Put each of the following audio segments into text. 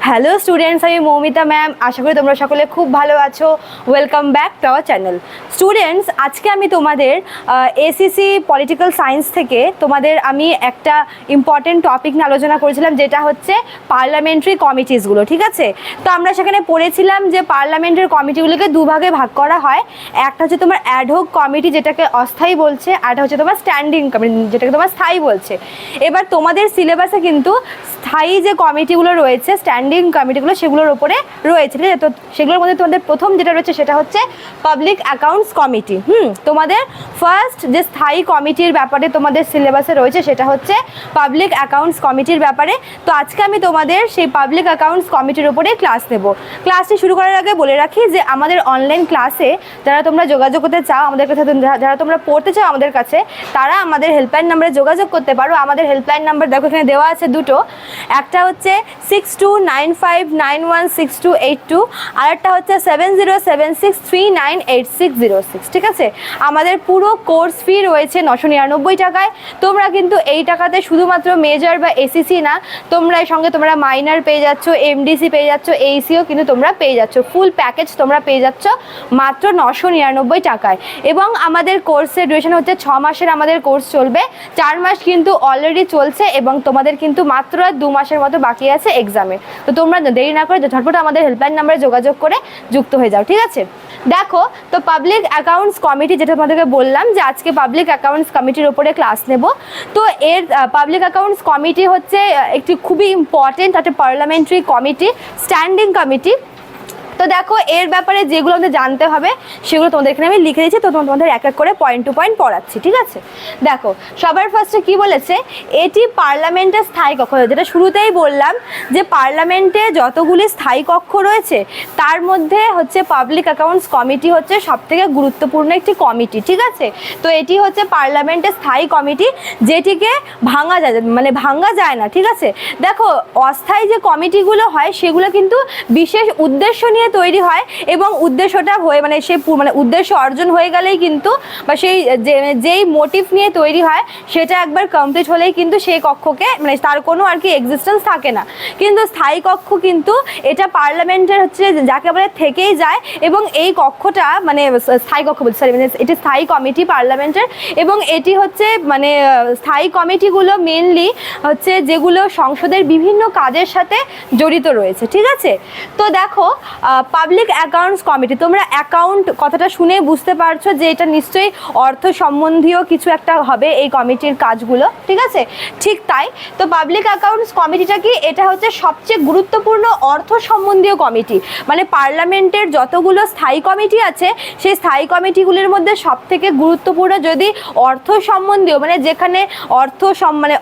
Hello students, আমি Moumita ma'am. আশা করি তোমরা সকলে খুব ভালো আছো। Welcome back to our channel. Students, আজকে আমি তোমাদের এসিসি পলিটিক্যাল সায়েন্স থেকে আমি একটা ইম্পর্টেন্ট টপিক নিয়ে আলোচনা করেছিলাম, যেটা হচ্ছে পার্লামেন্টারি কমিটিসগুলো। ঠিক আছে, তো আমরা সেখানে পড়েছিলাম যে পার্লামেন্টের কমিটিগুলোকে দুভাগে ভাগ করা হয়। একটা হচ্ছে তোমার অ্যাডহক কমিটি, যেটাকে অস্থায়ী বলছে, আর একটা হচ্ছে তোমার স্ট্যান্ডিং কমিটি, যেটাকে তোমার স্থায়ী বলছে। এবার তোমাদের সিলেবাসে কিন্তু স্থায়ী যে কমিটিগুলো রয়েছে, স্ট্যান্ডিং কমিটিগুলো, সেগুলোর ওপরে রয়েছে। ঠিক আছে, তো সেগুলোর মধ্যে তোমাদের প্রথম যেটা রয়েছে সেটা হচ্ছে পাবলিক অ্যাকাউন্টস কমিটি। তোমাদের ফার্স্ট যে স্থায়ী কমিটির ব্যাপারে তোমাদের সিলেবাসে রয়েছে সেটা হচ্ছে পাবলিক অ্যাকাউন্টস কমিটির ব্যাপারে। তো আজকে আমি তোমাদের সেই পাবলিক অ্যাকাউন্টস কমিটির ওপরে ক্লাস নেব। ক্লাসটি শুরু করার আগে বলে রাখি যে আমাদের অনলাইন ক্লাসে যারা তোমরা যোগাযোগ করতে চাও আমাদের কাছে, যারা তোমরা পড়তে চাও আমাদের কাছে, তারা আমাদের হেল্পলাইন নাম্বারে যোগাযোগ করতে পারো। আমাদের হেল্পলাইন নাম্বার দেখো এখানে দেওয়া আছে দুটো। একটা হচ্ছে 6295916282, আর একটা হচ্ছে 7076398606। ঠিক আছে, আমাদের পুরো কোর্স ফি রয়েছে 999 টাকায়। তোমরা কিন্তু এই টাকাতে শুধুমাত্র মেজর বা এসিসি না, তোমরা এর সঙ্গে তোমরা মাইনার পেয়ে যাচ্ছ, এমডিসি পেয়ে যাচ্ছ, এইসিও কিন্তু তোমরা পেয়ে যাচ্ছ। ফুল প্যাকেজ তোমরা পেয়ে যাচ্ছ মাত্র 999 টাকায়। এবং আমাদের কোর্সের ডিউরেশন হচ্ছে 6 মাসের আমাদের কোর্স চলবে। 4 মাস কিন্তু অলরেডি চলছে এবং তোমাদের কিন্তু মাত্র 2 মাসের মতো বাকি আছে এক্সামে। তো তোমরা দেরি না করে ঝটপট আমাদের হেল্পলাইন নাম্বারে যোগাযোগ করে যুক্ত হয়ে যাও। ঠিক আছে, দেখো তো পাবলিক অ্যাকাউন্টস কমিটি, যেটা তোমাদেরকে বললাম যে আজকে পাবলিক অ্যাকাউন্টস কমিটির ওপরে ক্লাস নেব। তো এর পাবলিক অ্যাকাউন্টস কমিটি হচ্ছে একটি খুবই ইম্পর্টেন্ট একটা পার্লামেন্টারি কমিটি, স্ট্যান্ডিং কমিটি। তো দেখো এর ব্যাপারে যেগুলো আমাদের জানতে হবে সেগুলো তোমাদের এখানে আমি লিখে দিচ্ছি। তো তোমাদের এক এক করে পয়েন্ট টু পয়েন্ট পড়াচ্ছি। ঠিক আছে, দেখো সবার ফার্স্টে কি বলেছে, এটি পার্লামেন্টের স্থায়ী কক্ষ। যেটা শুরুতেই বললাম যে পার্লামেন্টে যতগুলি স্থায়ী কক্ষ রয়েছে তার মধ্যে হচ্ছে পাবলিক অ্যাকাউন্টস কমিটি হচ্ছে সবথেকে গুরুত্বপূর্ণ একটি কমিটি। ঠিক আছে, তো এটি হচ্ছে পার্লামেন্টের স্থায়ী কমিটি, যেটিকে ভাঙা যায় না। ঠিক আছে, দেখো অস্থায়ী যে কমিটিগুলো হয় সেগুলো কিন্তু বিশেষ উদ্দেশ্য নিয়ে তৈরি হয় এবং উদ্দেশ্যটা হয়ে উদ্দেশ্য অর্জন হয়ে গেলেই কিন্তু বা সেই যেই মোটিভ নিয়ে তৈরি হয় সেটা একবার কমপ্লিট হলেই কিন্তু সেই কক্ষকে তার কোনো আর কি এক্সিস্টেন্স থাকে না। কিন্তু স্থায়ী কক্ষ কিন্তু এটা পার্লামেন্টের হচ্ছে যাকে বলে থেকেই যায়, এবং এই কক্ষটা স্থায়ী কক্ষ বলছি, এটি স্থায়ী কমিটি পার্লামেন্টের। এবং এটি হচ্ছে স্থায়ী কমিটিগুলো মেনলি হচ্ছে যেগুলো সংসদের বিভিন্ন কাজের সাথে জড়িত রয়েছে। ঠিক আছে, তো দেখো পাবলিক অ্যাকাউন্টস কমিটি, তোমরা অ্যাকাউন্ট কথাটা শুনে বুঝতে পারছো যে এটা নিশ্চয়ই অর্থ সম্বন্ধীয় কিছু একটা হবে এই কমিটির কাজগুলো। ঠিক আছে, ঠিক তাই। তো পাবলিক অ্যাকাউন্টস কমিটিটা কি, এটা হচ্ছে সবচেয়ে গুরুত্বপূর্ণ অর্থ সম্বন্ধীয় কমিটি। পার্লামেন্টের যতগুলো স্থায়ী কমিটি আছে সেই স্থায়ী কমিটিগুলির মধ্যে সবথেকে গুরুত্বপূর্ণ যদি অর্থ সম্বন্ধীয় যেখানে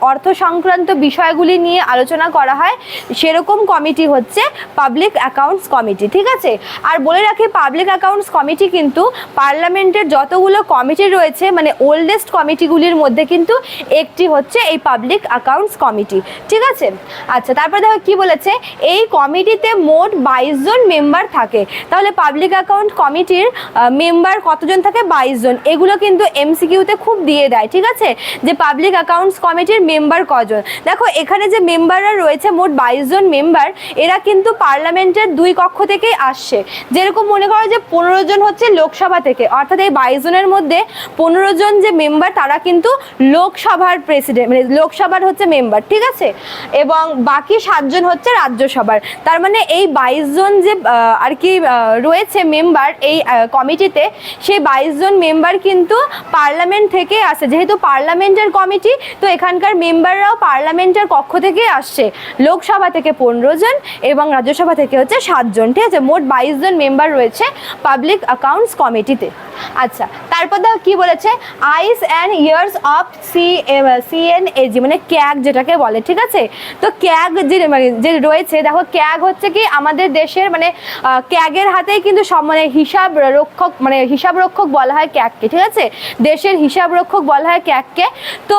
অর্থ সংক্রান্ত বিষয়গুলি নিয়ে আলোচনা করা হয়, সেরকম কমিটি হচ্ছে পাবলিক অ্যাকাউন্টস কমিটি। ঠিক আছে, আর বলে রাখি পাবলিক অ্যাকাউন্টস কমিটি কিন্তু পার্লামেন্টের যতগুলো কমিটি রয়েছে ওল্ডেস্ট কমিটিগুলির মধ্যে কিন্তু একটি হচ্ছে এই পাবলিক অ্যাকাউন্টস কমিটি। ঠিক আছে, আচ্ছা, তারপর দেখো কি বলেছে, এই কমিটিতে মোট 22 জন মেম্বার থাকে। তাহলে পাবলিক অ্যাকাউন্ট কমিটির মেম্বার কতজন থাকে? 22 জন। এগুলো কিন্তু এমসিকিউতে খুব দিয়ে দেয়। ঠিক আছে, যে পাবলিক অ্যাকাউন্টস কমিটির মেম্বার কজন। দেখো এখানে যে মেম্বাররা রয়েছে মোট 22 জন মেম্বার, এরা কিন্তু পার্লামেন্টের 2 কক্ষ থেকেই আসছে। যেরকম মনে করো যে 15 জন হচ্ছে লোকসভা থেকে, অর্থাৎ এই 22 জনের মধ্যে 15 জন যে মেম্বার তারা কিন্তু লোকসভার প্রেসিডেন্ট লোকসভার হচ্ছে মেম্বার। ঠিক আছে, এবং বাকি 7 জন হচ্ছে রাজ্যসভার। তার এই 22 জন যে আর কি রয়েছে মেম্বার এই কমিটিতে, সেই 22 জন মেম্বার কিন্তু পার্লামেন্ট থেকে আসে। যেহেতু পার্লামেন্টের কমিটি, তো এখানকার মেম্বাররাও পার্লামেন্টের কক্ষ থেকে আসছে। লোকসভা থেকে 15 জন এবং রাজ্যসভা থেকে হচ্ছে 7 জন। ঠিক আছে, মোট 22 জন মেম্বার রয়েছে পাবলিক অ্যাকাউন্টস কমিটিতে। আচ্ছা, তারপর দেখো কি বলেছে, আইস অ্যান্ড ইয়ার্স অফ সিএনএজি ক্যাগ যেটাকে বলে। ঠিক আছে, তো ক্যাগ যে রয়েছে, দেখো ক্যাগ হচ্ছে কি আমাদের দেশের ক্যাগের হাতেই কিন্তু সব হিসাব রক্ষক বলা হয় ক্যাগকে। ঠিক আছে, দেশের হিসাব রক্ষক বলা হয় ক্যাগকে। তো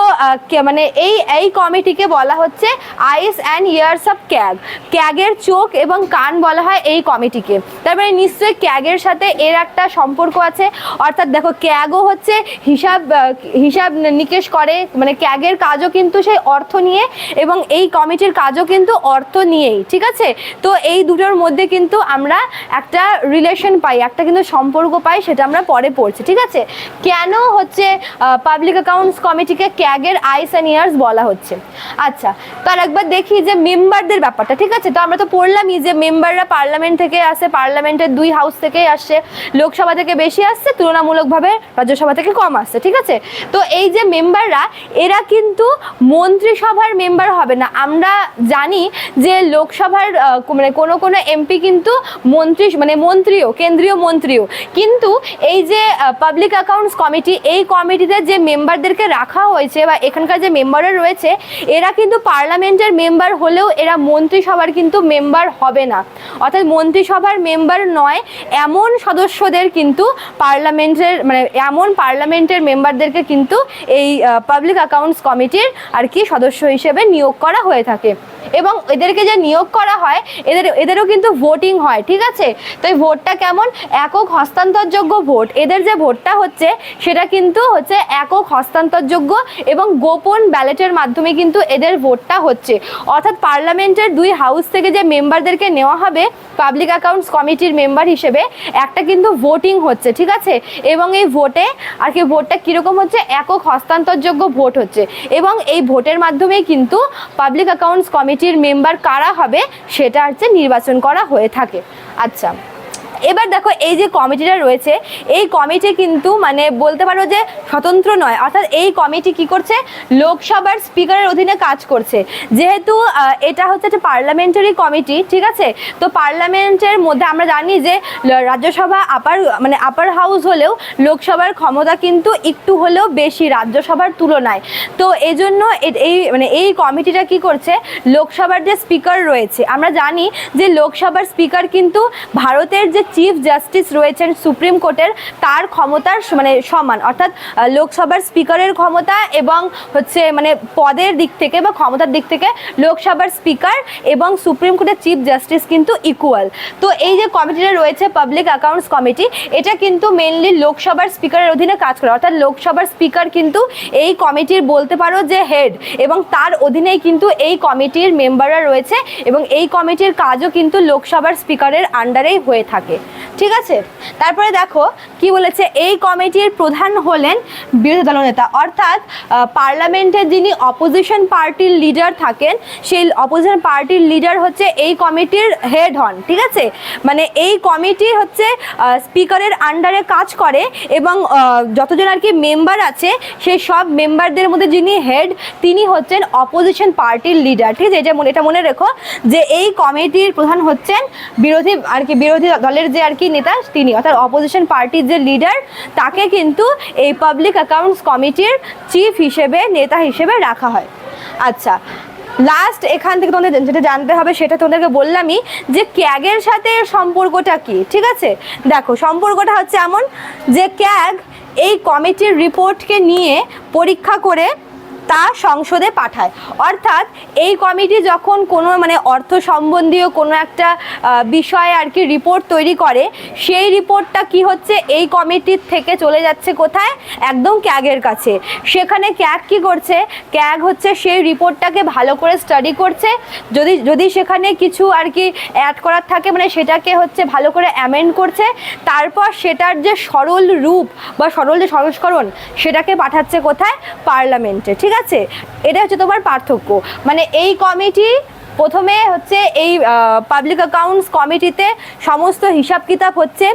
এই কমিটিকে বলা হচ্ছে আইস অ্যান্ড ইয়ার্স অফ ক্যাগ। ক্যাগের চোখ এবং কান বলা হয় এই কমিটিকে। তার নিশ্চয়ই ক্যাগের সাথে এর একটা সম্পর্ক আছে, অর্থাৎ দেখো ক্যাগও হচ্ছে হিসাব নিকেশ করে, মানে ক্যাগের কাজও কিন্তু সেই অর্থ নিয়ে এবং এই কমিটির কাজও কিন্তু অর্থ নিয়েই, ঠিক আছে। তো এই দুটোর মধ্যে কিন্তু আমরা একটা রিলেশন পাই, একটা কিন্তু সম্পর্ক পাই, সেটা আমরা পরে পড়ছি, ঠিক আছে। কেন হচ্ছে পাবলিক অ্যাকাউন্টস কমিটিকে ক্যাগের আইস অ্যান্ড ইয়ার্স বলা হচ্ছে। আচ্ছা, তার একবার দেখি যে মেম্বারদের ব্যাপারটা, ঠিক আছে। তো আমরা তো পড়লামই যে মেম্বাররা পার্লামেন্ট থেকে আসে, পার্লামেন্টের 2 হাউস থেকেই আসছে, লোকসভা থেকে বেশি আসছে, তুলনামূলকভাবে রাজ্যসভা থেকে কম আসছে, ঠিক আছে। তো এই যে মেম্বাররা, এরা কিন্তু মন্ত্রিসভার মেম্বার হবে না। আমরা জানি যে লোকসভার মানে কোনো এমপি কিন্তু মন্ত্রীও, কেন্দ্রীয় মন্ত্রীও, কিন্তু এই যে পাবলিক অ্যাকাউন্টস কমিটি, এই কমিটিতে যে মেম্বারদেরকে রাখা হয়েছে বা এখানকার যে মেম্বাররা রয়েছে, এরা কিন্তু পার্লামেন্টের মেম্বার হলেও এরা মন্ত্রিসভার কিন্তু মেম্বার হবে না। অর্থাৎ মন্ত্রিসভার মেম্বার নয় এমন সদস্যদের কিন্তু পার্লামেন্টের মেম্বারদেরকে কিন্তু এই পাবলিক অ্যাকাউন্টস কমিটির আর কি সদস্য হিসেবে নিয়োগ করা হয়ে থাকে। এবং এদেরকে যে নিয়োগ করা হয়, এদেরও কিন্তু ভোটিং হয়, ঠিক আছে। তো এই ভোটটা কেমন? একক হস্তান্তরযোগ্য ভোট। এদের যে ভোটটা হচ্ছে সেটা কিন্তু হচ্ছে একক হস্তান্তরযোগ্য এবং গোপন ব্যালটের মাধ্যমে কিন্তু এদের ভোটটা হচ্ছে। অর্থাৎ পার্লামেন্টের 2 হাউস থেকে যে মেম্বারদেরকে নেওয়া হবে পাবলিক অ্যাকাউন্টস কমিটির মেম্বার হিসেবে, একটা কিন্তু ভোটিং হচ্ছে, ঠিক আছে। এবং এই ভোটে আর কি ভোটটা কীরকম হচ্ছে? একক হস্তান্তরযোগ্য ভোট হচ্ছে এবং এই ভোটের মাধ্যমেই কিন্তু পাবলিক অ্যাকাউন্টস কমিটির মেম্বার কারা হবে সেটা হচ্ছে নির্বাচন করা হয়ে থাকে। আচ্ছা, এবার দেখো এই যে কমিটিটা রয়েছে, এই কমিটি কিন্তু মানে বলতে পারো যে স্বতন্ত্র নয়। অর্থাৎ এই কমিটি কি করছে? লোকসভার স্পিকারের অধীনে কাজ করছে। যেহেতু এটা হচ্ছে একটা পার্লামেন্টারি কমিটি, ঠিক আছে। তো পার্লামেন্টের মধ্যে আমরা জানি যে রাজ্যসভা আপার হাউস হলেও লোকসভার ক্ষমতা কিন্তু একটু হলেও বেশি রাজ্যসভার তুলনায়। তো এজন্য এই কমিটিটা কি করছে? লোকসভার যে স্পিকার রয়েছে, আমরা জানি যে লোকসভার স্পিকার কিন্তু ভারতের যে চিফ জাস্টিস রয়েছেন সুপ্রিম কোর্টের, তার ক্ষমতার সমান। অর্থাৎ লোকসভার স্পিকারের ক্ষমতা এবং হচ্ছে পদের দিক থেকে বা ক্ষমতার দিক থেকে লোকসভার স্পিকার এবং সুপ্রিম কোর্টের চিফ জাস্টিস কিন্তু ইকুয়াল। তো এই যে কমিটিটা রয়েছে পাবলিক অ্যাকাউন্টস কমিটি, এটা কিন্তু মেনলি লোকসভার স্পিকারের অধীনে কাজ করে। অর্থাৎ লোকসভার স্পিকার কিন্তু এই কমিটির বলতে পারো যে হেড, এবং তার অধীনেই কিন্তু এই কমিটির মেম্বাররা রয়েছে এবং এই কমিটির কাজও কিন্তু লোকসভার স্পিকারের আন্ডারেই হয়ে থাকে, ঠিক আছে। তারপরে দেখো কি বলেছে, এই কমিটির প্রধান হলেন বিরোধী দলনেতা। অর্থাৎ পার্লামেন্টের যিনি অপোজিশন পার্টির লিডার থাকেন, সেই অপোজিশন পার্টির লিডার হচ্ছে এই কমিটির হেড হন, ঠিক আছে। এই কমিটি হচ্ছে স্পিকারের আন্ডারে কাজ করে এবং যতজন আর কি মেম্বার আছে সেই সব মেম্বারদের মধ্যে যিনি হেড, তিনি হচ্ছেন অপোজিশন পার্টির লিডার, ঠিক আছে। এটা মনে রেখো যে এই কমিটির প্রধান হচ্ছেন বিরোধী দলের যে আর কি নেতা, তিনি। অর্থাৎ অপোজিশন পার্টির যে লিডার, তাকে কিন্তু এই পাবলিক অ্যাকাউন্টস কমিটির চিফ হিসেবে, নেতা হিসেবে রাখা হয়। আচ্ছা, লাস্ট এখান থেকে তোমাদের যেটা জানতে হবে সেটা তোমাদেরকে বললামই যে ক্যাগের সাথে সম্পর্কটা কি, ঠিক আছে। দেখো সম্পর্কটা হচ্ছে এমন যে ক্যাগ এই কমিটির রিপোর্টকে নিয়ে পরীক্ষা করে তা সংসদে পাঠায়। অর্থাৎ এই কমিটি যখন কোনো অর্থ সম্বন্ধীয় কোনো একটা বিষয়ে আর কি রিপোর্ট তৈরি করে, সেই রিপোর্টটা কি হচ্ছে এই কমিটির থেকে চলে যাচ্ছে কোথায়? একদম ক্যাগের কাছে। সেখানে ক্যাগ কি করছে? ক্যাগ হচ্ছে সেই রিপোর্টটাকে ভালো করে স্টাডি করছে, যদি সেখানে কিছু আর কি অ্যাড করার থাকে সেটাকে হচ্ছে ভালো করে অ্যামেন্ড করছে, তারপর সেটার যে সরল রূপ বা সরল যে সংস্করণ সেটাকে পাঠাচ্ছে কোথায়? পার্লামেন্টে, ঠিক আছে। এটা হচ্ছে তোমার পার্থক্য। এই কমিটি প্রথমে হচ্ছে এই পাবলিক অ্যাকাউন্টস কমিটিতে সমস্ত হিসাব কিতাব হচ্ছে,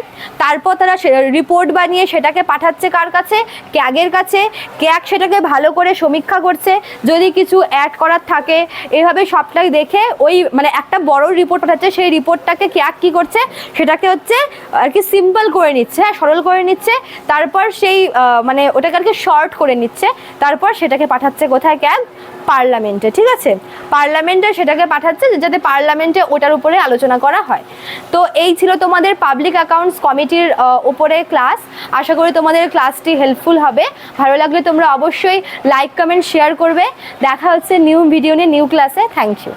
তারপর তারা রিপোর্ট বানিয়ে সেটাকে পাঠাচ্ছে কার কাছে? ক্যাগের কাছে। ক্যাগ সেটাকে ভালো করে সমীক্ষা করছে, যদি কিছু অ্যাড করার থাকে এভাবে সবটাই দেখে ওই একটা বড় রিপোর্ট পাঠাচ্ছে। সেই রিপোর্টটাকে ক্যাগ কী করছে? সেটাকে হচ্ছে আর কি সিম্পল করে নিচ্ছে, সরল করে নিচ্ছে, তারপর সেই ওটাকে আর কি শর্ট করে নিচ্ছে, তারপর সেটাকে পাঠাচ্ছে কোথায়? ক্যাগ পার্লামেন্টে, ঠিক আছে। পার্লামেন্টে সেটাকে পাঠাচ্ছে যাতে পার্লামেন্টে ওটার উপরে আলোচনা করা হয়। তো এই ছিল তোমাদের পাবলিক অ্যাকাউন্টস কমিটির উপরে ক্লাস। আশা করি তোমাদের ক্লাসটি হেল্পফুল হবে। ভালো লাগলে তোমরা অবশ্যই লাইক, কমেন্ট, শেয়ার করবে। দেখা হচ্ছে নিউ ভিডিও নিয়ে, নিউ ক্লাসে। Thank you.